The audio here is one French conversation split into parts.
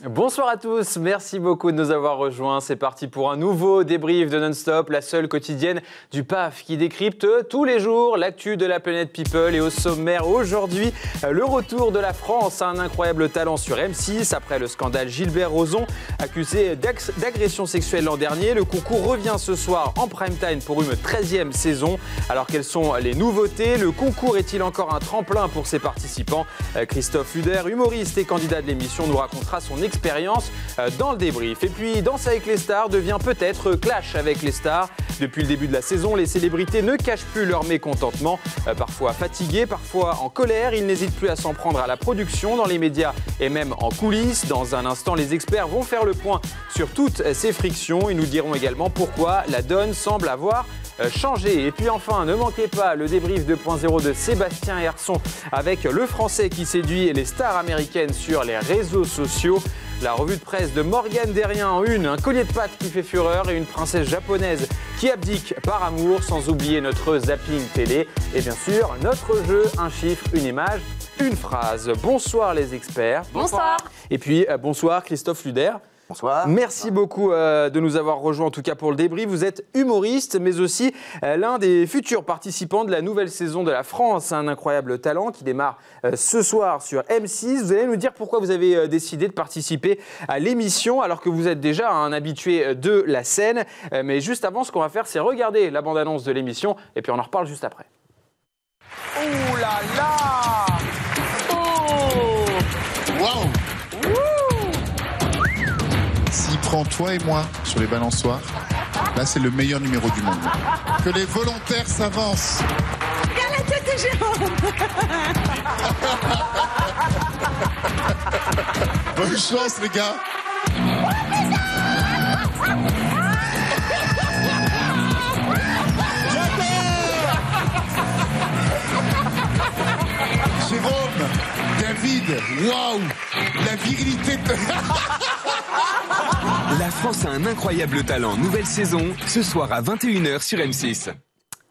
Bonsoir à tous, merci beaucoup de nous avoir rejoints. C'est parti pour un nouveau débrief de Non-Stop, la seule quotidienne du PAF qui décrypte tous les jours l'actu de la planète People. Et au sommaire aujourd'hui, le retour de la France à un incroyable talent sur M6 après le scandale Gilbert Rozon, accusé d'agression sexuelle l'an dernier. Le concours revient ce soir en prime time pour une 13e saison. Alors quelles sont les nouveautés? Le concours est-il encore un tremplin pour ses participants? Christophe Huder, humoriste et candidat de l'émission, nous racontera son expérience dans le débrief. Et puis Danse avec les stars devient peut-être Clash avec les stars. Depuis le début de la saison, les célébrités ne cachent plus leur mécontentement. Parfois fatigués, parfois en colère, ils n'hésitent plus à s'en prendre à la production, dans les médias et même en coulisses. Dans un instant, les experts vont faire le point sur toutes ces frictions. Ils nous diront également pourquoi la donne semble avoir changé. Et puis enfin, ne manquez pas le débrief 2.0 de Sébastien Herson avec le français qui séduit les stars américaines sur les réseaux sociaux. La revue de presse de Morgane Derrien en une, un collier de pâtes qui fait fureur et une princesse japonaise qui abdique par amour, sans oublier notre zapping télé. Et bien sûr, notre jeu, un chiffre, une image, une phrase. Bonsoir les experts. Bonsoir. Et puis bonsoir Christophe Huder. Bonsoir. Merci beaucoup de nous avoir rejoints, en tout cas pour le débrief. Vous êtes humoriste, mais aussi l'un des futurs participants de la nouvelle saison de La France, un incroyable talent qui démarre ce soir sur M6. Vous allez nous dire pourquoi vous avez décidé de participer à l'émission, alors que vous êtes déjà un habitué de la scène. Mais juste avant, ce qu'on va faire, c'est regarder la bande-annonce de l'émission, et puis on en reparle juste après. Ouh là là! Oh! Waouh! S'il prend toi et moi sur les balançoires, là c'est le meilleur numéro du monde. Que les volontaires s'avancent. Regarde la tête de Jérôme. Bonne chance les gars. Jérôme, David, waouh, la virilité de... La France a un incroyable talent. Nouvelle saison, ce soir à 21h sur M6.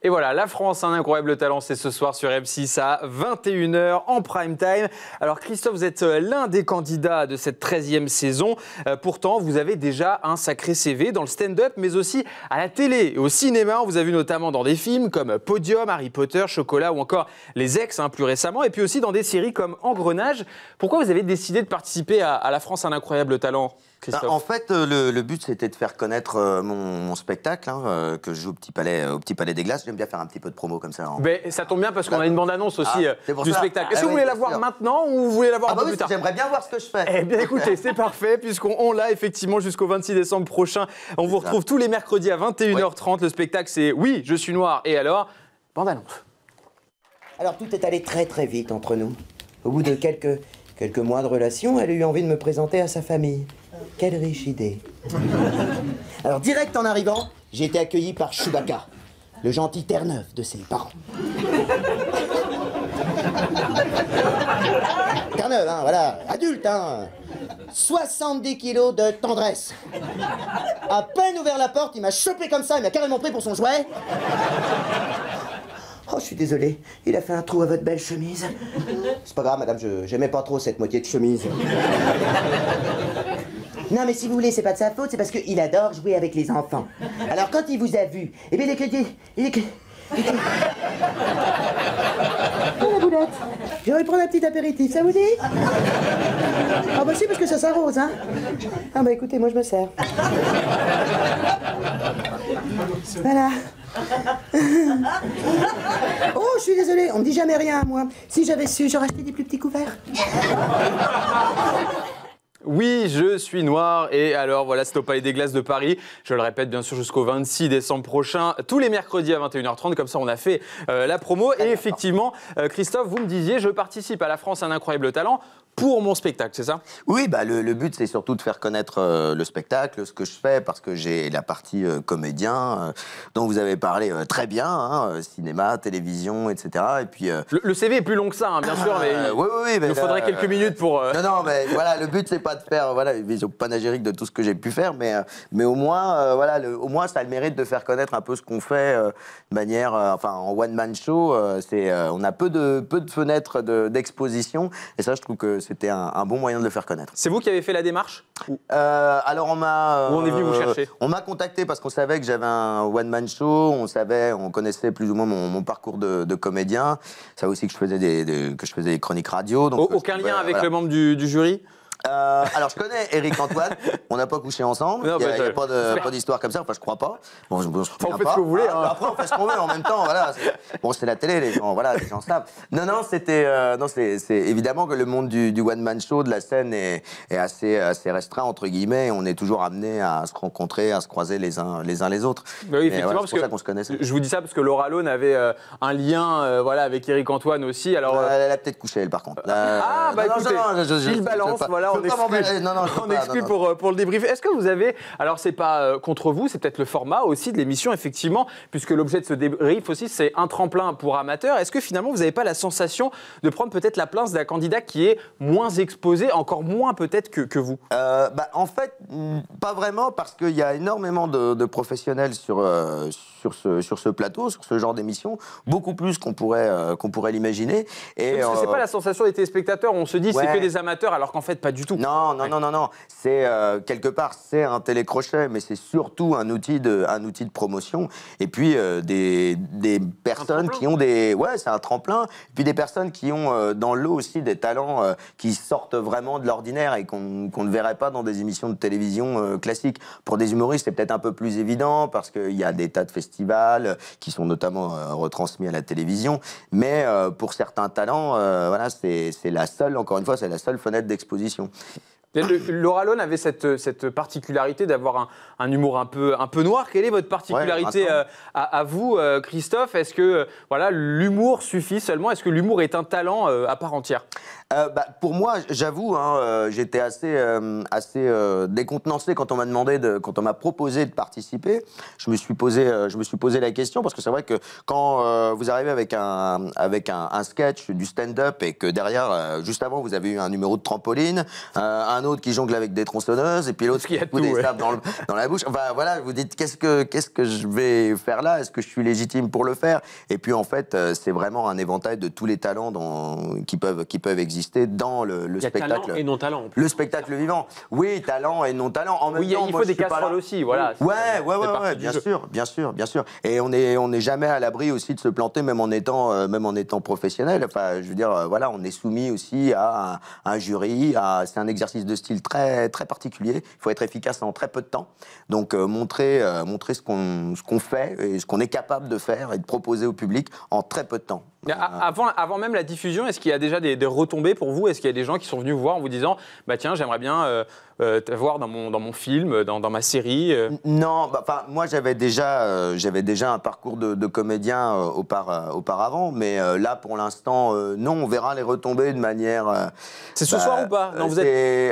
Et voilà, la France, un incroyable talent, c'est ce soir sur M6 à 21h en prime time. Alors Christophe, vous êtes l'un des candidats de cette 13e saison. Pourtant, vous avez déjà un sacré CV dans le stand-up, mais aussi à la télé et au cinéma. On vous a vu notamment dans des films comme Podium, Harry Potter, Chocolat ou encore Les Ex, plus récemment. Et puis aussi dans des séries comme Engrenage. Pourquoi vous avez décidé de participer à la France, un incroyable talent, Christophe? En fait, le but, c'était de faire connaître mon spectacle que je joue au Petit Palais des Glaces. J'aime bien faire un petit peu de promo comme ça. Mais ça tombe bien parce qu'on a une bande-annonce aussi du spectacle. Est-ce que vous voulez la voir maintenant ou vous voulez la voir un peu plus tard? J'aimerais bien voir ce que je fais. Eh bien écoutez, c'est parfait puisqu'on l'a effectivement jusqu'au 26 décembre prochain. On vous retrouve tous les mercredis à 21h30. Oui. Le spectacle, c'est Oui, je suis noir. Et alors, bande-annonce. Alors tout est allé très très vite entre nous. Au bout de quelques mois de relation, elle a eu envie de me présenter à sa famille. Quelle riche idée. Alors direct en arrivant, j'ai été accueilli par Chewbacca, le gentil Terre-Neuve de ses parents. Terre-Neuve, voilà, adulte, 70 kilos de tendresse. À peine ouvert la porte, il m'a chopé comme ça, il m'a carrément pris pour son jouet. Oh, je suis désolé, il a fait un trou à votre belle chemise. C'est pas grave, madame, j'aimais pas trop cette moitié de chemise. Non, mais si vous voulez, c'est pas de sa faute, c'est parce qu'il adore jouer avec les enfants. Alors, quand il vous a vu, eh bien, Oh, la boulette. J'aurais prendre un petit apéritif, ça vous dit? Ah bah si, parce que ça s'arrose, Ah bah écoutez, moi je me sers. Voilà. Oh, je suis désolée, on me dit jamais rien, moi. Si j'avais su, j'aurais acheté des plus petits couverts. Oui, je suis noir et alors voilà, c'est au Palais des Glaces de Paris. Je le répète bien sûr jusqu'au 26 décembre prochain, tous les mercredis à 21h30, comme ça on a fait la promo. Et effectivement, Christophe, vous me disiez, je participe à La France, un incroyable talent pour mon spectacle, c'est ça? Oui, le but, c'est surtout de faire connaître le spectacle, ce que je fais, parce que j'ai la partie comédien, dont vous avez parlé très bien, cinéma, télévision, etc. Et puis, le CV est plus long que ça, bien sûr, mais il nous faudrait quelques minutes pour... Non, mais voilà, le but, c'est pas de faire une vision panégyrique de tout ce que j'ai pu faire, mais au moins, au moins, ça a le mérite de faire connaître un peu ce qu'on fait de manière... en one-man show, on a peu de fenêtres d'exposition, et ça, je trouve que c'était un bon moyen de le faire connaître. C'est vous qui avez fait la démarche Alors on m'a... Ou on est venu vous chercher? On m'a contacté parce qu'on savait que j'avais un one-man show, on connaissait plus ou moins mon parcours de comédien. Ça aussi que je faisais des chroniques radio. Donc, aucun lien avec le membre du jury? Alors, je connais Éric Antoine. On n'a pas couché ensemble. Il n'y a pas d'histoire comme ça. Enfin, je crois pas. Bon, je me souviens on fait pas. ce que vous voulez. Hein. Après, on fait ce qu'on veut en même temps. Voilà. Bon, c'est la télé, les gens savent. Non, c'est évidemment que le monde du one-man show, de la scène, est assez restreint, entre guillemets. On est toujours amené à se rencontrer, à se croiser les uns les autres. Bah oui, effectivement, c'est pour ça qu'on se connaissait. Je vous dis ça parce que Laura Lone avait un lien avec Éric Antoine aussi. Alors, elle a peut-être couché, elle, par contre. Écoutez, il balance, voilà. On exclut pour le débrief. Est-ce que vous avez, alors c'est pas contre vous, c'est peut-être le format aussi de l'émission, effectivement, puisque l'objet de ce débrief aussi, c'est un tremplin pour amateurs. Est-ce que finalement, vous n'avez pas la sensation de prendre peut-être la place d'un candidat qui est moins exposé, encore moins peut-être que vous? En fait, pas vraiment, parce qu'il y a énormément de professionnels sur ce plateau, sur ce genre d'émission, beaucoup plus qu'on pourrait l'imaginer. Parce que c'est pas la sensation des téléspectateurs, on se dit c'est que des amateurs, alors qu'en fait, pas du tout. Non. C'est quelque part, c'est un télécrochet, mais c'est surtout un outil de promotion. Et puis des personnes qui ont c'est un tremplin. Et puis des personnes qui ont dans l'eau aussi des talents qui sortent vraiment de l'ordinaire et qu'on ne verrait pas dans des émissions de télévision classiques. Pour des humoristes, c'est peut-être un peu plus évident parce qu'il y a des tas de festivals qui sont notamment retransmis à la télévision. Mais pour certains talents, c'est la seule, encore une fois, c'est la seule fenêtre d'exposition. Laura Lone avait cette particularité d'avoir un humour un peu noir. Quelle est votre particularité à vous, Christophe? Est-ce que l'humour suffit seulement? Est-ce que l'humour est un talent à part entière? Pour moi, j'avoue, j'étais assez décontenancé quand on m'a proposé de participer. Je me suis posé la question parce que c'est vrai que quand vous arrivez avec un sketch, du stand-up et que derrière, juste avant, vous avez eu un numéro de trampoline, un autre qui jongle avec des tronçonneuses et puis l'autre qui fout des sables dans la bouche. Enfin voilà, vous dites qu'est-ce que je vais faire là? Est-ce que je suis légitime pour le faire? Et puis en fait, c'est vraiment un éventail de tous les talents qui peuvent exister dans le spectacle. Talent et non talent. Le spectacle vivant. Oui, talent et non talent. En même temps, il faut des casseroles aussi, voilà. Ouais, bien sûr. Et on n'est jamais à l'abri aussi de se planter, même en étant professionnel. Enfin, je veux dire, on est soumis aussi à un jury. C'est un exercice de style très très particulier. Il faut être efficace en très peu de temps. Donc montrer ce qu'on fait et ce qu'on est capable de faire et de proposer au public en très peu de temps. Avant même la diffusion, est-ce qu'il y a déjà des retombées pour vous? Est-ce qu'il y a des gens qui sont venus vous voir en vous disant tiens, j'aimerais bien te voir dans mon film, dans ma série? Non, moi j'avais déjà un parcours de comédien auparavant, mais là pour l'instant non, on verra les retombées de manière. C'est ce soir ou pas? Non,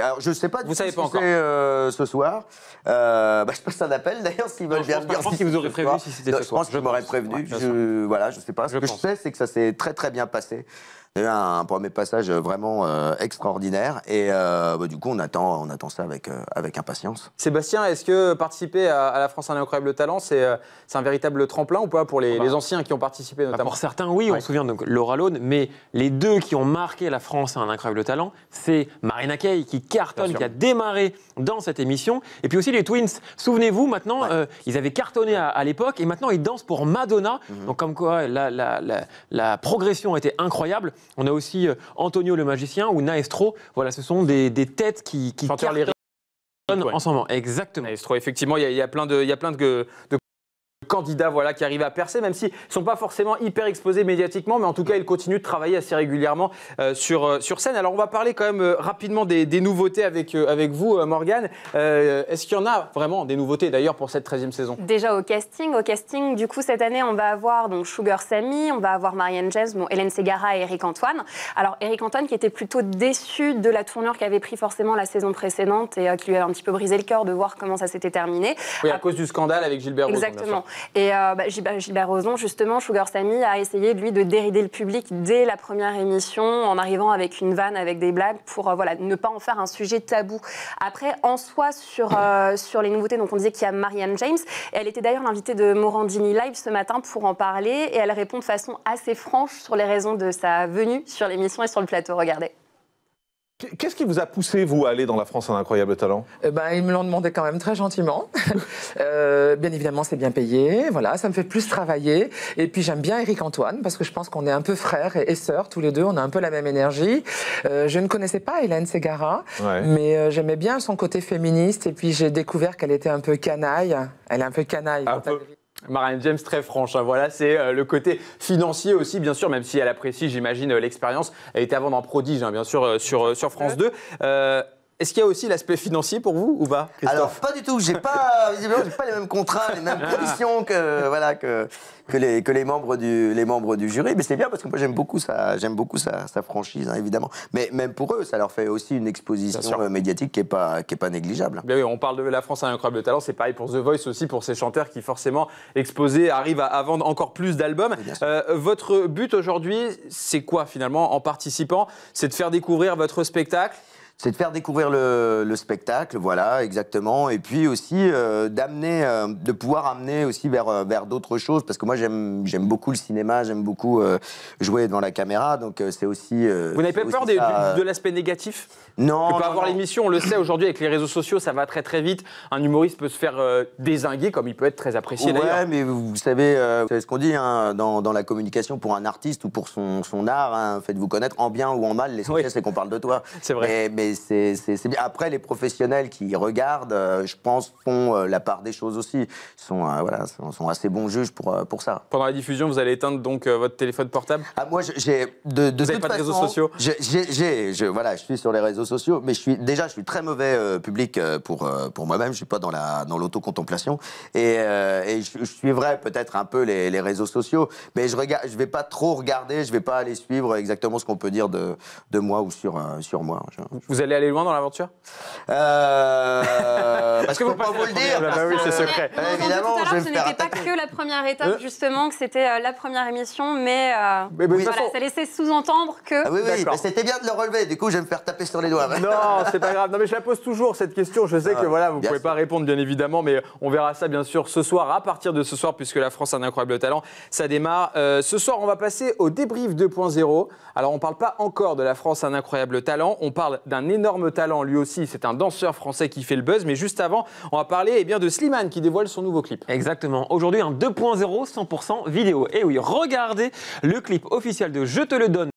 alors, je sais pas. Vous savez pas encore. Ce soir. Je passe un appel d'ailleurs s'ils veulent bien me dire. Je pense qu'ils vous auraient prévenu si c'était ce soir. Je pense qu'ils m'auraient prévenu. Je sais pas. Ce que je sais, c'est que ça s'est très très bien passé. Il y a eu un premier passage vraiment extraordinaire et du coup on attend ça avec impatience. Sébastien, est-ce que participer à la France un incroyable talent, c'est un véritable tremplin ou pas pour les anciens qui ont participé notamment? Pour certains, oui, on se souvient de Laura Lone, mais les deux qui ont marqué la France à un incroyable talent, c'est Marina Kaye qui cartonne, qui a démarré dans cette émission, et puis aussi les Twins. Souvenez-vous, maintenant, ils avaient cartonné à l'époque, et maintenant ils dansent pour Madonna. Donc comme quoi, la progression était incroyable. On a aussi Antonio le magicien ou Naestro. Voilà, ce sont des têtes qui cartonnent ensemble. Exactement. Naestro, effectivement, il y a plein de candidats qui arrivent à percer, même s'ils ne sont pas forcément hyper exposés médiatiquement, mais en tout cas, ils continuent de travailler assez régulièrement sur scène. Alors, on va parler quand même rapidement des nouveautés avec vous, Morgane. Est-ce qu'il y en a vraiment des nouveautés, d'ailleurs, pour cette 13e saison? Déjà au casting, du coup, cette année, on va avoir donc Sugar Sammy, on va avoir Marianne James, Hélène Ségara et Éric Antoine. Alors, Éric Antoine qui était plutôt déçu de la tournure qu'avait pris forcément la saison précédente et qui lui a un petit peu brisé le cœur de voir comment ça s'était terminé. Oui, à cause du scandale avec Gilbert Rozon. Exactement. Et Gilbert Rozon, justement, Sugar Sammy a essayé, lui, de dérider le public dès la première émission en arrivant avec une vanne, avec des blagues pour ne pas en faire un sujet tabou. Après, en soi, sur les nouveautés, donc on disait qu'il y a Marianne James. Et elle était d'ailleurs l'invitée de Morandini Live ce matin pour en parler. Et elle répond de façon assez franche sur les raisons de sa venue sur l'émission et sur le plateau. Regardez. Qu'est-ce qui vous a poussé, vous, à aller dans La France a un incroyable talent? Ils me l'ont demandé quand même très gentiment. Bien évidemment, c'est bien payé. Voilà, ça me fait plus travailler. Et puis, j'aime bien Éric Antoine parce que je pense qu'on est un peu frères et sœurs, tous les deux. On a un peu la même énergie. Je ne connaissais pas Hélène Ségara, mais j'aimais bien son côté féministe. Et puis, j'ai découvert qu'elle était un peu canaille. Elle est un peu canaille. Marianne James, très franche. Voilà, c'est le côté financier aussi, bien sûr, même si elle apprécie, j'imagine, l'expérience. Elle était avant dans Prodige, bien sûr, sur France 2. Est-ce qu'il y a aussi l'aspect financier pour vous ou pas, Christophe? Alors, pas du tout. Visiblement, j'ai pas les mêmes contrats, les mêmes conditions que les membres du jury. Mais c'est bien parce que moi, j'aime beaucoup sa franchise, évidemment. Mais même pour eux, ça leur fait aussi une exposition médiatique qui est pas négligeable. Bien oui, on parle de La France a un incroyable talent. C'est pareil pour The Voice aussi, pour ces chanteurs qui, forcément, exposés, arrivent à vendre encore plus d'albums. Votre but aujourd'hui, c'est quoi, finalement, en participant? C'est de faire découvrir votre spectacle? C'est de faire découvrir le spectacle, voilà, exactement. Et puis aussi de pouvoir amener aussi vers d'autres choses. Parce que moi, j'aime beaucoup le cinéma, j'aime beaucoup jouer devant la caméra. Donc, c'est aussi. Vous n'avez pas peur de l'aspect négatif? Non. On peut avoir l'émission, on le sait aujourd'hui, avec les réseaux sociaux, ça va très très vite. Un humoriste peut se faire dézinguer, comme il peut être très apprécié d'ailleurs. Ouais, mais vous savez ce qu'on dit dans la communication pour un artiste ou pour son art. Faites-vous connaître en bien ou en mal. L'essentiel, c'est qu'on parle de toi. C'est vrai. Mais c'est bien. Après, les professionnels qui regardent, je pense, font la part des choses aussi. Sont assez bons juges pour ça. Pendant la diffusion, vous allez éteindre donc votre téléphone portable? Moi, j'ai vous n'avez pas de réseaux sociaux? Je suis sur les réseaux sociaux, mais je suis très mauvais public pour moi-même. Je suis pas dans l'autocontemplation et je suivrai peut-être un peu les réseaux sociaux, mais je vais pas trop regarder, je vais pas aller suivre exactement ce qu'on peut dire de moi ou sur moi. Vous allez aller loin dans l'aventure? Parce que vous pas vous le dire. Oui, c'est secret. Évidemment, je vais me faire attaquer. Ce n'était pas que la première étape, justement, que c'était la première émission, mais voilà, ça laissait sous-entendre que. Ah oui, mais c'était bien de le relever. Du coup, je vais me faire taper sur les doigts. Non, c'est pas grave. Non, mais je la pose toujours cette question. Je sais que voilà, vous pouvez pas répondre, bien évidemment, mais on verra ça bien sûr ce soir, à partir de ce soir, puisque La France a un incroyable talent, ça démarre. Ce soir, on va passer au débrief 2.0. Alors, on parle pas encore de La France a un incroyable talent. On parle d'un énorme talent, lui aussi. C'est un danseur français qui fait le buzz. Mais juste avant, on va parler de Slimane qui dévoile son nouveau clip. Exactement. Aujourd'hui, un 2.0 100% vidéo. Et oui, regardez le clip officiel de Je te le donne.